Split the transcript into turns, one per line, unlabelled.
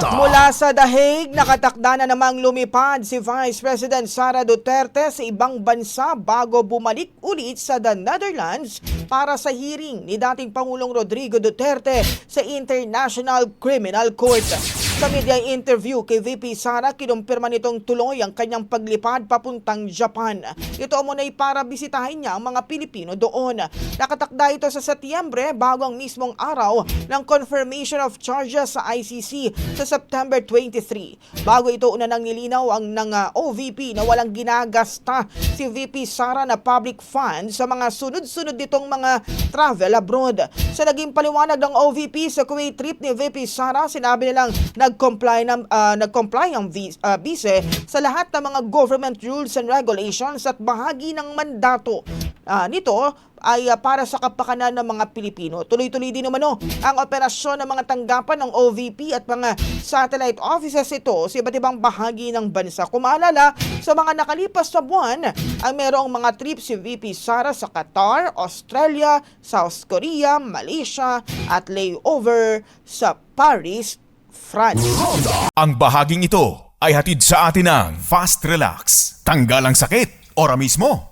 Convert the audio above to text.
Mula sa The Hague, nakatakda na namang lumipad si Vice President Sara Duterte sa ibang bansa bago bumalik ulit sa the Netherlands para sa hearing ni dating Pangulong Rodrigo Duterte sa International Criminal Court. Sa media interview kay VP Sara, kinumpirma nitong tuloy ang kanyang paglipad papuntang Japan. Ito umunay para bisitahin niya ang mga Pilipino doon. Nakatakda ito sa Setyembre bago ang mismong araw ng confirmation of charges sa ICC sa September 23. Bago ito una nang nilinaw ang ng OVP na walang ginagasta si VP Sara na public funds sa mga sunod-sunod ditong mga travel abroad. Sa naging paliwanag ng OVP sa Kuwait trip ni VP Sara, sinabi nilang nag-comply ang vice sa lahat ng mga government rules and regulations at bahagi ng mandato nito ay para sa kapakanan ng mga Pilipino. Tuloy-tuloy din naman ang operasyon ng mga tanggapan ng OVP at mga satellite offices ito sa iba't ibang bahagi ng bansa. Kung maalala, sa mga nakalipas na buwan, ay merong mga trips si VP Sara sa Qatar, Australia, South Korea, Malaysia at layover sa Paris, France.
Ang bahaging ito ay hatid sa atin ng Fast Relax. Tanggal ang sakit, ora mismo.